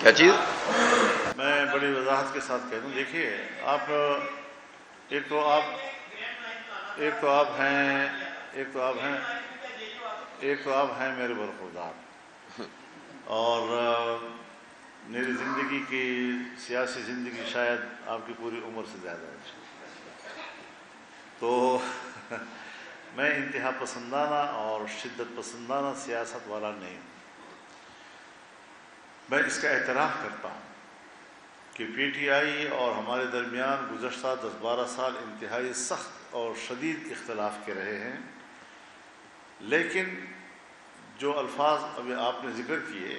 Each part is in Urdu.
کیا چیز؟ میں بڑی وضاحت کے ساتھ کہہ دوں. دیکھیے آپ ایک تو آپ ہیں میرے برخوردار، اور میری زندگی کی سیاسی زندگی شاید آپ کی پوری عمر سے زیادہ ہے. تو میں انتہا پسندانہ اور شدت پسندانہ سیاست والا نہیں ہوں. میں اس کا اعتراف کرتا ہوں کہ پی ٹی آئی اور ہمارے درمیان گزشتہ 10-12 سال انتہائی سخت اور شدید اختلاف کے رہے ہیں، لیکن جو الفاظ ابھی آپ نے ذکر کیے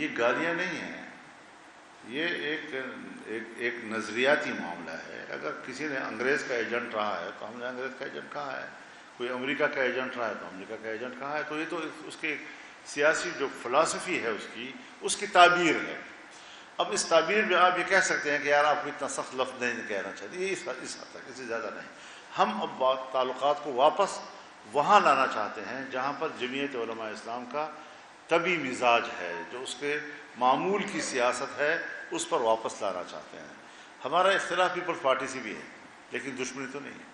یہ گالیاں نہیں ہیں، یہ ایک نظریاتی معاملہ ہے. اگر کسی نے انگریز کا ایجنٹ رہا ہے تو ہم نے انگریز کا ایجنٹ کہا ہے، کوئی امریکہ کا ایجنٹ رہا ہے تو امریکہ کا ایجنٹ کہا ہے. تو یہ تو اس کے سیاسی جو فلسفی ہے اس کی تعبیر ہے. اب اس تعبیر میں آپ یہ کہہ سکتے ہیں کہ یار آپ کو اتنا سخت لفظ نہیں کہنا چاہتے، یہ اس حد تک، اس سے زیادہ نہیں. ہم اب تعلقات کو واپس وہاں لانا چاہتے ہیں جہاں پر جمعیت علماء اسلام کا طبی مزاج ہے، جو اس کے معمول کی سیاست ہے، اس پر واپس لانا چاہتے ہیں. ہمارا اختلاف پیپلز پارٹی سے بھی ہے لیکن دشمنی تو نہیں ہے.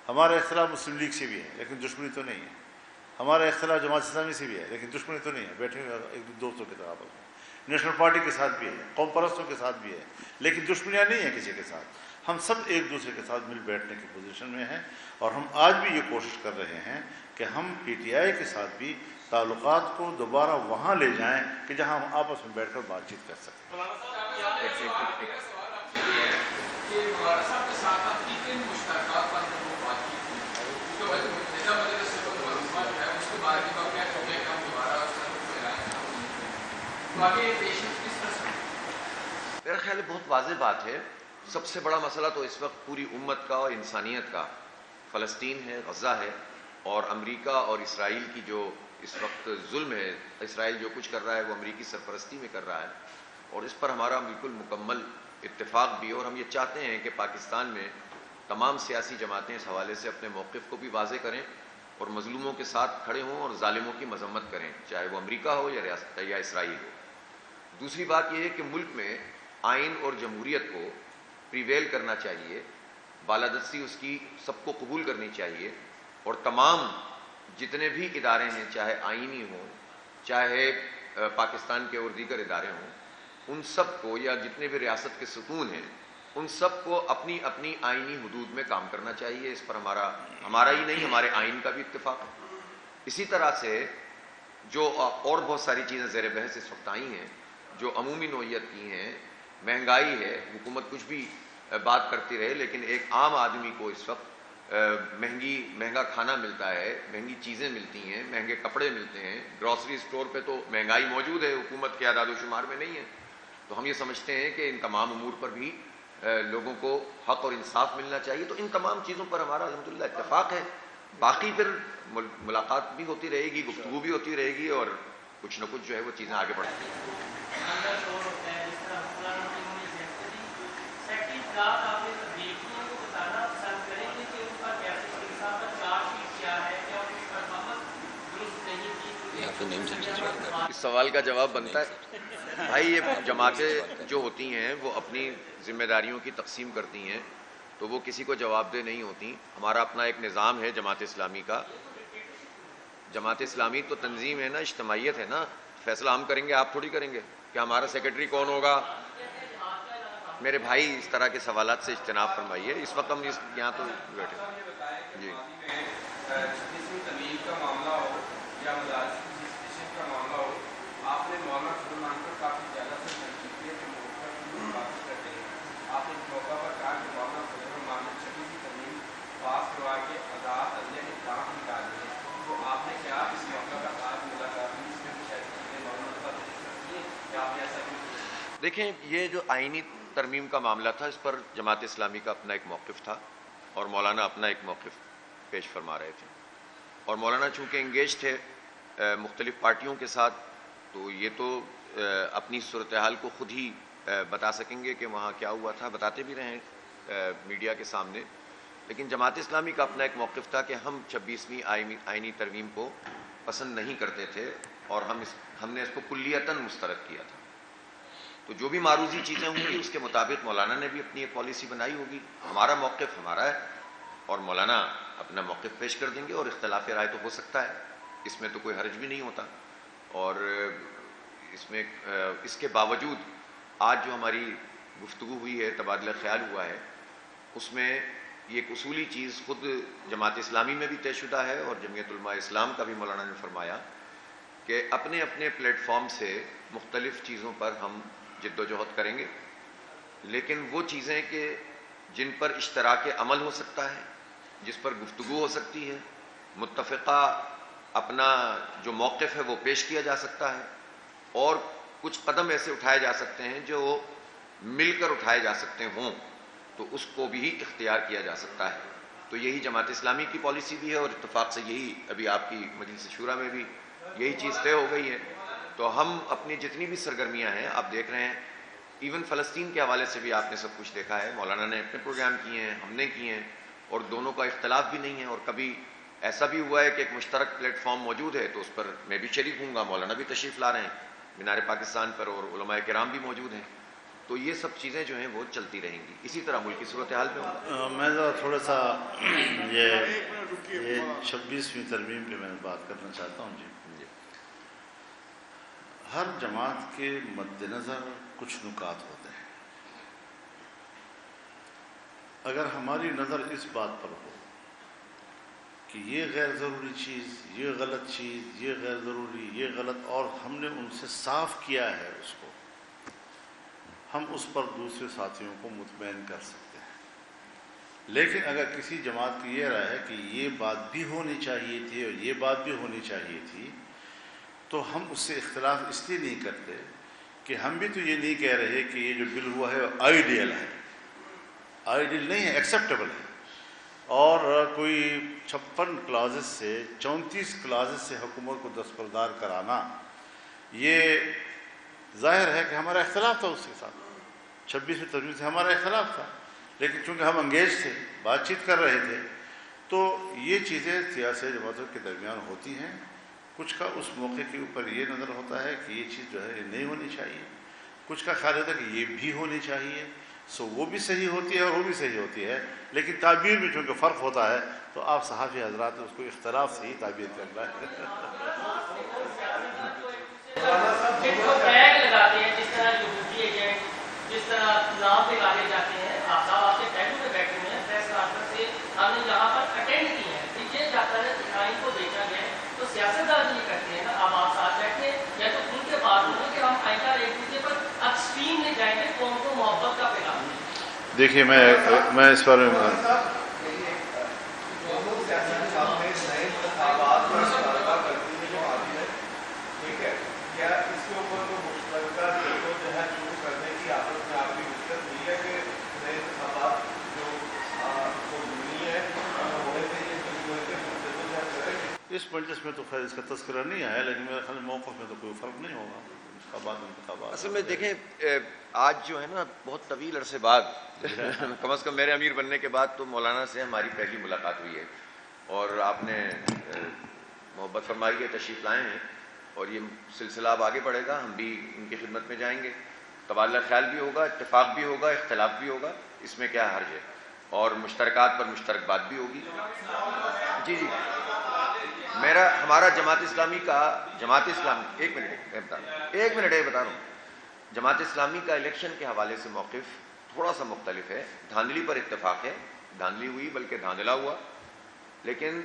ہمارا اختلاف مسلم لیگ سے بھی ہے لیکن دشمنی تو نہیں ہے. ہمارا اختلاف جماعت اسلامی سے بھی ہے لیکن دشمنی تو نہیں ہے. بیٹھے ہوئے ایک دوستوں کے طرح نیشنل پارٹی کے ساتھ بھی ہے، قوم پرستوں کے ساتھ بھی ہے، لیکن دشمنیاں نہیں ہیں کسی کے ساتھ. ہم سب ایک دوسرے کے ساتھ مل بیٹھنے کی پوزیشن میں ہیں، اور ہم آج بھی یہ کوشش کر رہے ہیں کہ ہم پی ٹی آئی کے ساتھ بھی تعلقات کو دوبارہ وہاں لے جائیں کہ جہاں ہم آپس میں بیٹھ کر بات چیت کر سکیں. میرا خیال ہے بہت واضح بات ہے. سب سے بڑا مسئلہ تو اس وقت پوری امت کا اور انسانیت کا فلسطین ہے، غزہ ہے، اور امریکہ اور اسرائیل کی جو اس وقت ظلم ہے. اسرائیل جو کچھ کر رہا ہے وہ امریکی سرپرستی میں کر رہا ہے، اور اس پر ہمارا بالکل مکمل اتفاق بھی ہے. اور ہم یہ چاہتے ہیں کہ پاکستان میں تمام سیاسی جماعتیں اس حوالے سے اپنے موقف کو بھی واضح کریں اور مظلوموں کے ساتھ کھڑے ہوں اور ظالموں کی مذمت کریں، چاہے وہ امریکہ ہو یا اسرائیل ہو. دوسری بات یہ ہے کہ ملک میں آئین اور جمہوریت کو پریویل کرنا چاہیے، بالادستی اس کی سب کو قبول کرنی چاہیے، اور تمام جتنے بھی ادارے ہیں، چاہے آئینی ہوں، چاہے پاکستان کے اور دیگر ادارے ہوں، ان سب کو، یا جتنے بھی ریاست کے ستون ہیں، ان سب کو اپنی اپنی آئینی حدود میں کام کرنا چاہیے. اس پر ہمارا ہی نہیں، ہمارے آئین کا بھی اتفاق ہے. اسی طرح سے جو اور بہت ساری چیزیں زیر بحث اس وقت آئی ہیں جو عمومی نوعیت کی ہیں، مہنگائی ہے. حکومت کچھ بھی بات کرتی رہے، لیکن ایک عام آدمی کو اس وقت مہنگا کھانا ملتا ہے، مہنگی چیزیں ملتی ہیں، مہنگے کپڑے ملتے ہیں. گروسری اسٹور پہ تو مہنگائی موجود ہے، حکومت کے اعداد و شمار میں نہیں ہے. تو ہم یہ سمجھتے ہیں کہ ان تمام امور پر بھی لوگوں کو حق اور انصاف ملنا چاہیے. تو ان تمام چیزوں پر ہمارا الحمدللہ اتفاق ہے. باقی پھر ملاقات بھی ہوتی رہے گی، گفتگو بھی ہوتی رہے گی، اور کچھ نہ کچھ جو ہے وہ چیزیں آگے بڑھتی ہیں. اس سوال کا جواب بنتا ہے بھائی، یہ جماعتیں جو ہوتی ہیں وہ اپنی ذمہ داریوں کی تقسیم کرتی ہیں، تو وہ کسی کو جواب دہ نہیں ہوتی. ہمارا اپنا ایک نظام ہے جماعت اسلامی کا. جماعت اسلامی تو تنظیم ہے نا، اجتماعیت ہے نا. فیصلہ ہم کریں گے، آپ تھوڑی کریں گے کہ ہمارا سیکرٹری کون ہوگا. میرے بھائی اس طرح کے سوالات سے اجتناب فرمائیے. اس وقت ہم یہاں تو بیٹھے جی. دیکھیں، یہ جو آئینی ترمیم کا معاملہ تھا، اس پر جماعت اسلامی کا اپنا ایک موقف تھا، اور مولانا اپنا ایک موقف پیش فرما رہے تھے. اور مولانا چونکہ انگیج تھے مختلف پارٹیوں کے ساتھ، تو یہ تو اپنی صورتحال کو خود ہی بتا سکیں گے کہ وہاں کیا ہوا تھا. بتاتے بھی رہے میڈیا کے سامنے. لیکن جماعت اسلامی کا اپنا ایک موقف تھا کہ ہم 26ویں آئینی ترمیم کو پسند نہیں کرتے تھے، اور ہم نے اس کو کلیتاً مسترد کیا تھا. تو جو بھی معروضی چیزیں ہوں گی اس کے مطابق مولانا نے بھی اپنی ایک پالیسی بنائی ہوگی. ہمارا موقف ہمارا ہے اور مولانا اپنا موقف پیش کر دیں گے, اور اختلاف رائے تو ہو سکتا ہے, اس میں تو کوئی حرج بھی نہیں ہوتا. اور اس کے باوجود آج جو ہماری گفتگو ہوئی ہے, تبادلہ خیال ہوا ہے, اس میں یہ ایک اصولی چیز خود جماعت اسلامی میں بھی طے شدہ ہے اور جمعیت علماء اسلام کا بھی مولانا نے فرمایا کہ اپنے اپنے پلیٹ فارم سے مختلف چیزوں پر ہم جد و جہد کریں گے, لیکن وہ چیزیں کہ جن پر اشتراک عمل ہو سکتا ہے, جس پر گفتگو ہو سکتی ہے, متفقہ اپنا جو موقف ہے وہ پیش کیا جا سکتا ہے, اور کچھ قدم ایسے اٹھائے جا سکتے ہیں جو مل کر اٹھائے جا سکتے ہوں, تو اس کو بھی اختیار کیا جا سکتا ہے. تو یہی جماعت اسلامی کی پالیسی بھی ہے, اور اتفاق سے یہی ابھی آپ کی مجلس شورا میں بھی یہی چیز طے ہو گئی ہے. تو ہم اپنی جتنی بھی سرگرمیاں ہیں, آپ دیکھ رہے ہیں ایون فلسطین کے حوالے سے بھی آپ نے سب کچھ دیکھا ہے, مولانا نے اپنے پروگرام کیے ہیں, ہم نے کیے ہیں, اور دونوں کا اختلاف بھی نہیں ہے. اور کبھی ایسا بھی ہوا ہے کہ ایک مشترک پلیٹ فارم موجود ہے تو اس پر میں بھی شریک ہوں گا, مولانا بھی تشریف لا رہے ہیں مینار پاکستان پر, اور علماء کرام بھی موجود ہیں. تو یہ سب چیزیں جو ہیں وہ چلتی رہیں گی. اسی طرح ملک کی صورتحال میں ہوگا. میں ذرا تھوڑا سا یہ 26ویں ترمیم پہ میں بات کرنا چاہتا ہوں. جی, ہر جماعت کے مد نظر کچھ نکات ہوتے ہیں. اگر ہماری نظر اس بات پر ہو کہ یہ غیر ضروری چیز, یہ غلط چیز, یہ غیر ضروری, یہ غلط, اور ہم نے ان سے صاف کیا ہے اس کو, ہم اس پر دوسرے ساتھیوں کو مطمئن کر سکتے ہیں. لیکن اگر کسی جماعت کی یہ رائے ہے کہ یہ بات بھی ہونی چاہیے تھی اور یہ بات بھی ہونی چاہیے تھی, تو ہم اس سے اختلاف اس لیے نہیں کرتے کہ ہم بھی تو یہ نہیں کہہ رہے کہ یہ جو بل ہوا ہے آئیڈیل ہے. آئیڈیل نہیں ہے, ایکسیپٹیبل ہے. اور کوئی 56 کلازز سے 34 کلازز سے حکومت کو دستبردار کرانا, یہ ظاہر ہے کہ ہمارا اختلاف تھا اس کے ساتھ. 26ویں ترمیم سے ہمارا اختلاف تھا, لیکن چونکہ ہم انگیج تھے, بات چیت کر رہے تھے, تو یہ چیزیں سیاسی جماعتوں کے درمیان ہوتی ہیں. کچھ کا اس موقع کے اوپر یہ نظر ہوتا ہے کہ یہ چیز جو ہے یہ نہیں ہونی چاہیے, کچھ کا خیال ہوتا ہے کہ یہ بھی ہونی چاہیے. وہ بھی صحیح ہوتی ہے اور وہ بھی صحیح ہوتی ہے, لیکن تعبیر میں چونکہ فرق ہوتا ہے تو آپ صحافی حضرات نے اس کو اختلاف سے ہی تعبیر کرنا ہے. جس طرح نام لگانے جاتے ہیں, آپ صاحب آپ کے ٹیبل میں بیٹھے ہوئے ہیں, پریس کانفرنس سے ہم نے یہاں پر اٹینڈ کی ہے. یہ جاتا ہے کہ آئین کو بیچا گیا ہے, تو سیاستدان یہ کرتے ہیں نا, اب آپ ساتھ بیٹھے یا تو ان کے بات ہوگی کہ ہم آئندہ ایک دوسرے پر ایکسٹریم لے جائیں گے, قوم کو محبت کا پیغام. دیکھیے میں اس بارے میں اس مجلس میں تو خیر اس کا تذکرہ نہیں آیا, لیکن میرے خیال موقف میں تو کوئی فرق نہیں ہوگا. انتخابات اصل میں دیکھیں, آج جو ہے نا بہت طویل عرصے بعد کم از کم میرے امیر بننے کے بعد تو مولانا سے ہماری پہلی ملاقات ہوئی ہے, اور آپ نے محبت فرمائی ہے, تشریف لائے ہیں, اور یہ سلسلہ اب آگے بڑھے گا. ہم بھی ان کی خدمت میں جائیں گے, تبادلہ خیال بھی ہوگا, اتفاق بھی ہوگا, اختلاف بھی ہوگا, اس میں کیا حرج ہے, اور مشترکات پر مشترک بات بھی ہوگی. جی ہمارا جماعت اسلامی ایک منٹ بتا رہا ہوں. جماعت اسلامی کا الیکشن کے حوالے سے موقف تھوڑا سا مختلف ہے. دھاندلی پر اتفاق ہے, دھاندلی ہوئی بلکہ دھاندلا ہوا, لیکن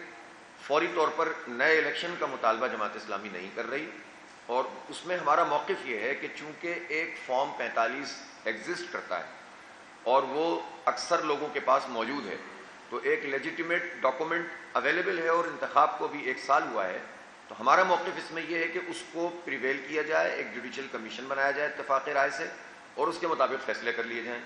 فوری طور پر نئے الیکشن کا مطالبہ جماعت اسلامی نہیں کر رہی. اور اس میں ہمارا موقف یہ ہے کہ چونکہ ایک فارم 45 ایگزسٹ کرتا ہے اور وہ اکثر لوگوں کے پاس موجود ہے, تو ایک لیجیٹیمیٹ ڈاکومنٹ اویلیبل ہے اور انتخاب کو بھی 1 سال ہوا ہے. تو ہمارا موقف اس میں یہ ہے کہ اس کو پریویل کیا جائے, ایک جوڈیشل کمیشن بنایا جائے اتفاق رائے سے, اور اس کے مطابق فیصلے کر لیے جائیں.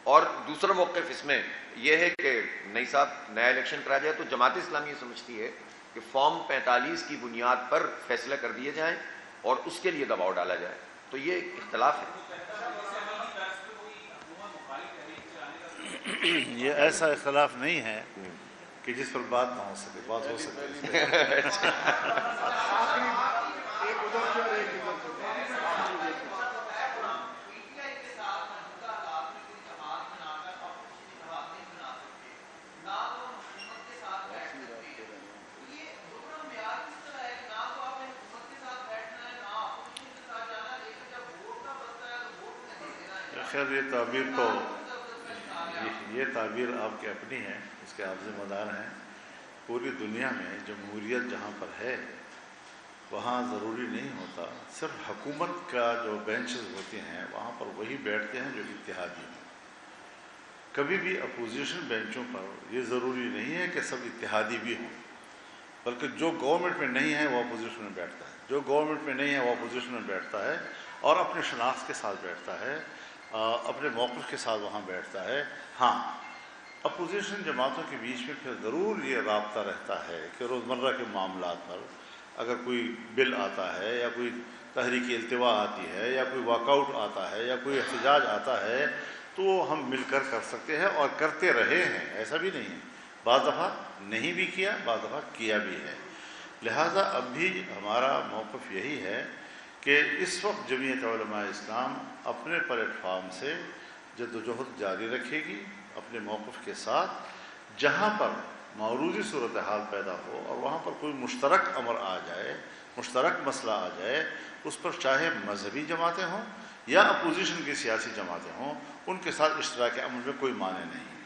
اور دوسرا موقف اس میں یہ ہے کہ نیا الیکشن کرایا جائے. تو جماعت اسلامی یہ سمجھتی ہے کہ فارم 45 کی بنیاد پر فیصلے کر دیے جائیں اور اس کے لیے دباؤ ڈالا جائے. تو یہ ایک اختلاف ہے. یہ ایسا اختلاف نہیں ہے کہ جس پر بات نہ ہو سکے, بات ہو سکے. خیر یہ تعبیر تو یہ تعبیر آپ کی اپنی ہے، اس کے آپ ذمہ دار ہیں۔ پوری دنیا میں جمہوریت جہاں پر ہے وہاں ضروری نہیں ہوتا صرف حکومت کا جو بینچز ہوتے ہیں وہاں پر وہی بیٹھتے ہیں جو اتحادی ہیں۔ کبھی بھی اپوزیشن بینچوں پر یہ ضروری نہیں ہے کہ سب اتحادی بھی ہوں، بلکہ جو گورنمنٹ میں نہیں ہے وہ اپوزیشن میں بیٹھتا ہے، جو گورنمنٹ میں نہیں ہے وہ اپوزیشن میں بیٹھتا ہے اور اپنے شناخت کے ساتھ بیٹھتا ہے، اپنے موقف کے ساتھ وہاں بیٹھتا ہے۔ ہاں، اپوزیشن جماعتوں کے بیچ میں پھر ضرور یہ رابطہ رہتا ہے کہ روزمرہ کے معاملات پر اگر کوئی بل آتا ہے یا کوئی تحریک التوا آتی ہے یا کوئی واک آؤٹ آتا ہے یا کوئی احتجاج آتا ہے تو ہم مل کر سکتے ہیں اور کرتے رہے ہیں، ایسا بھی نہیں ہے۔ بعض دفعہ نہیں بھی کیا، بعض دفعہ کیا بھی ہے۔ لہٰذا اب بھی ہمارا موقف یہی ہے کہ اس وقت جمعیت علماء اسلام اپنے پلیٹ فارم سے جدوجہد جاری رکھے گی اپنے موقف کے ساتھ، جہاں پر معروضی صورتحال پیدا ہو اور وہاں پر کوئی مشترک امر آ جائے، مشترک مسئلہ آ جائے، اس پر چاہے مذہبی جماعتیں ہوں یا اپوزیشن کی سیاسی جماعتیں ہوں، ان کے ساتھ اشتراک عمل میں کوئی معنی نہیں ہے۔